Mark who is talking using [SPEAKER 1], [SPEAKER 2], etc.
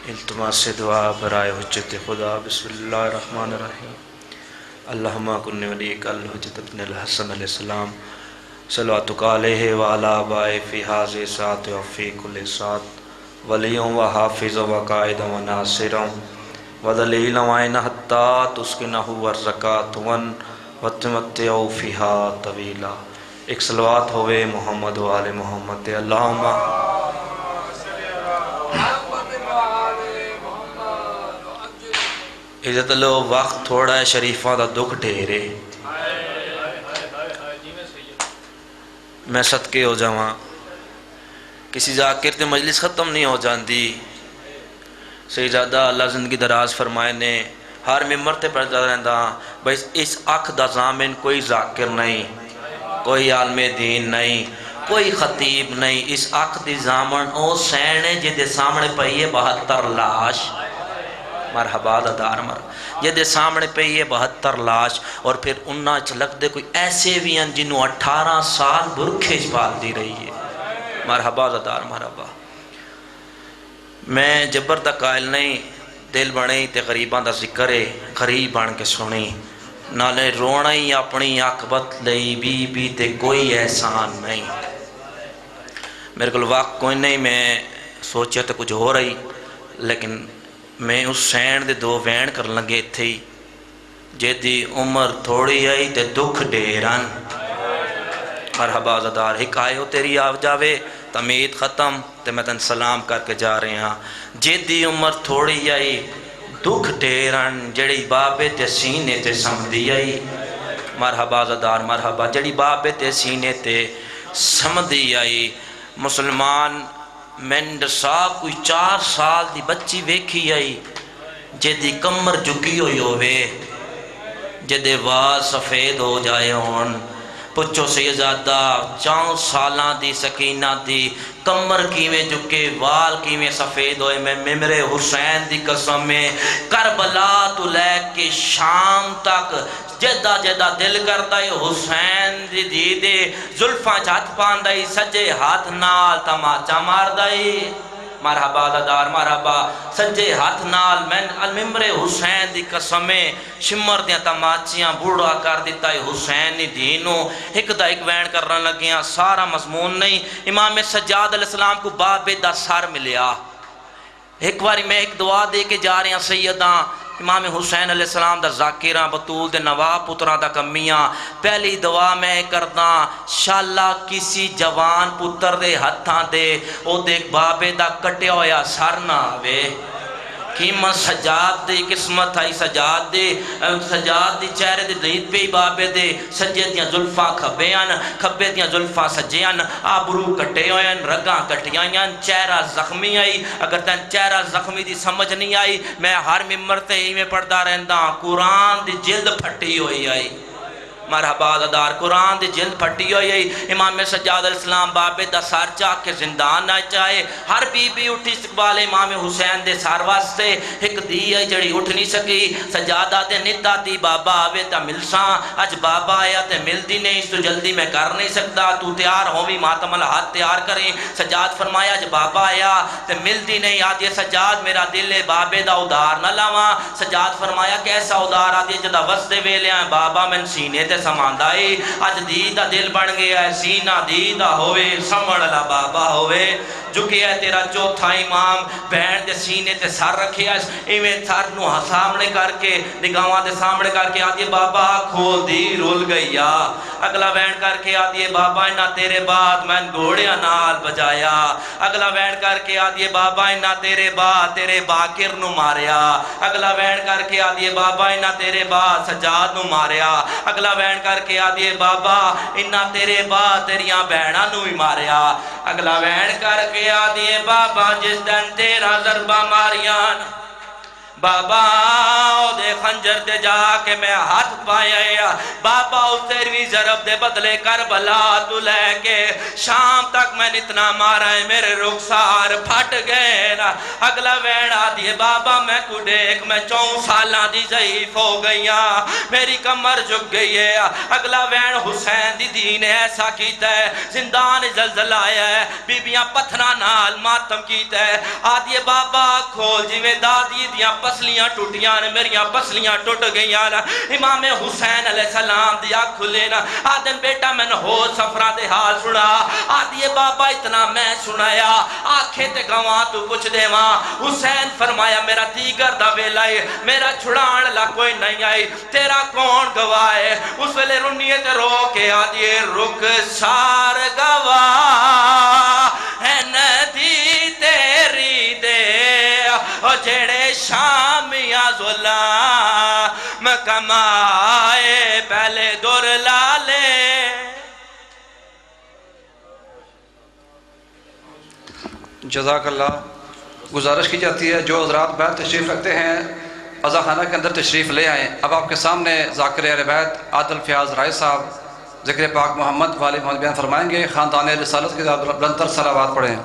[SPEAKER 1] التماس دعا برائے حجت خدا بسم اللہ الرحمن الرحیم اللہم کن ولیک الحجت ابن الحسن علیہ السلام صلواتک علیہ وعلا آبائے فی حاضر سات و فی کل سات ولیوں و حافظ و قائد و ناصر و دلیل وائن حتی تسکنہ ورزکات و تمتعو فیہا طویلا۔ ایک صلوات ہوئے محمد و آل محمد اللہم عزت لو وقت تھوڑا ہے شریفہ دا دکھ ڈھیرے میں صدقے ہو جاواں کسی ذاکر تے مجلس ختم نہیں ہو جاندی سیدزادہ اللہ زندگی دراز فرمائے نے ہر ممبر تے پڑھتا رہندا بھئی اس اکھ دا ضامن کوئی ذاکر نہیں کوئی عالم دین نہیں کوئی خطیب نہیں اس اکھ دی ضامن او سینے جدے سامنے پئیے 72 لاش مرحبا دار مر یہ دے سامنے پہ یہ 72 لاش اور پھر انہاں چلک دے کوئی ایسے بھی ہیں جنہوں 18 سال برکھے جبال دی رہی ہے مرحبا دار مرحبا۔ میں جبر دا قائل نہیں دل بڑھیں تے غریبان دا ذکر ہے غریب بن کے سنیں نالے رونا ہی اپنی عاقبت لئی بی تے کوئی احسان نہیں۔ میرے کو وقت کوئی نہیں میں سوچیا تو کچھ ہو رہی لیکن میں اس سین دے 2 وین کر لگے تھے جیدی عمر تھوڑی آئی تے دکھ ڈیران مرحبا زدار حکایو تیری آو جاوے تمید ختم تے میں تن سلام کر کے جا رہے ہیں جیدی عمر تھوڑی آئی دکھ ڈیران جڑی بابے تے سینے تے سمدھی آئی مرحبا زدار مرحبا جڑی بابے تے سینے تے سمدھی آئی۔ مسلمان مینڈ صاحب کوئی 4 سال دی بچی ویکھی آئی جیدی کمر جھکی ہوئی ہوئے جیدے وال سفید ہو جائے ہون پچھو سیدزادہ 4 سالان دی سکینہ دی کمر کیویں جھکے وال کیویں سفید ہوئے میں ممرے حسین دی قسم میں کربلا تو لے کے شام تک جدہ جدہ دل کرتا ہے حسین دی دیدے زلفاں جھات پاندائی سجے ہاتھ نال تماچا ماردائی مرحبا دار مرحبا سجے ہاتھ نال میں الممبر حسین دی قسمیں شمر دیاں تماچیاں بوڑھا کر دیتا ہے حسین دینوں ایک دا ایک وین کرنے لگیاں سارا مضمون نہیں۔ امام سجاد علیہ السلام کو بابے دا سار ملیا ایک باری میں ایک دعا دے کے جا رہے ہیں سیداں امام حسین علیہ السلام دا ذاکرہ بطول دے نواب پتران دا کمیاں پہلی دعا میں کرداں شاءاللہ کسی جوان پتر دے ہتھاں دے او دیکھ بابے دا کٹیا ہویا سر نہ آوے قیمت سجاد دے قسمت آئی سجاد دی چہرے دے دید پہ بابے دے سجے دیاں ظلفاں کھبیاں کھبے دیاں ظلفاں سجیاں آبرو کٹے ہوئیں رگاں کٹیاں چہرہ زخمی آئی اگر تین چہرہ زخمی دی سمجھ نہیں آئی میں ہر ممبر تے ہی میں پڑھدا رہندا قرآن دی جلد پھٹی ہوئی آئی مرحبا دار قرآن دی جلد پھٹی ہوئی امام سجاد علیہ السلام بابے دا سار چاہ کے زندان نہ چاہے ہر بی بی اٹھی استقبال امام حسین دے سار واسطے ایک دی آئی جڑی اٹھ نہیں سکی سجادہ دے ندا دی بابا آوے تا ملساں اج بابا آیا تے مل دی نہیں اس تو جلدی میں کر نہیں سکتا تو تیار ہووی ماتم الہات تیار کریں سجاد فرمایا اج بابا آیا تے مل دی نہیں آدھے سجاد میرا دل ہے بابے دا ادار نہ لاواں سجاد فرمایا کیسا ادار آدھے جدہ وستے ویلے ہیں بابا من سینے تے سماندائی اج دیدہ دل بن گیا ہے سینہ دیدہ ہوئے سمڑلا بابا ہوئے جو کہ ہے تیرا چوتھا امام بہن دے سینے تے سر رکھے ہے ایویں سر نو سامنے کر کے نگاہاں دے سامنے کر کے آدھے بابا کھول دی رول گیا اگلا بہن کر کے آدھے بابا انہا تیرے بعد میں گھوڑیاں نال بجایا اگلا بہن کر کے آدھے بابا انہا تیرے بعد تیرے باکر نو ماریا اگلا بہن کر کے آدھے بابا انہا تیرے بعد سجاد نو ماریا اگلا بہن کر کے آدھے بابا انہا تیرے بعد تیریاں بہنہ نو ہی ماریا اگلا بہن کر کے آدھے بابا جس دن تیرا ضربہ ماریان بابا او دے خنجر دے جا کے میں ہاتھ پایا بابا اس تیروی ضرب دے بدلے کربلا تو لے کے شام تک میں نے اتنا مارا ہے میرے رخسار پھٹ گئے نا اگلا ویڑا دیے بابا میں کو دیکھ میں 4 سالاں دی ضعیف ہو گئیاں میری کمر جھک گئی ہے اگلا ویڑ حسین دی دین ایسا کیتا ہے زندان زلزلہ آیا ہے بیبیاں پتھرا نال ماتم کیتا ہے آدھیے بابا کھول جی میں دادی دیاں پسلیاں ٹوٹیاں نے میریاں پسلیاں ٹوٹ گئیاں نا امام حسین علیہ السلام دیا کھلے نا آدھن بیٹا میں نے ہو سفرہ دے حال سنا آدھیے بابا اتنا میں سنایا آنکھیں تے گواں تو کچھ دے ماں حسین فرمایا میرا دیگر دا ویلائی میرا چھڑان لا کوئی نہیں آئی تیرا کون گواہ ہے اس ویلے رنیے تے رو کے آدھیے رک سار گواہ ہے ندی تیری دے جڑے شامیاں ظلام کمائے پہلے دور لالے
[SPEAKER 2] جزاک اللہ گزارش کی جاتی ہے جو حضرات بیت تشریف رکھتے ہیں عزا خانہ کے اندر تشریف لے آئیں اب آپ کے سامنے ذاکر اہل بیت عادل فیاض رائے صاحب ذکر پاک محمد والی محمد بیان فرمائیں گے خاندان رسالت کے بلندتر صلوات پڑھیں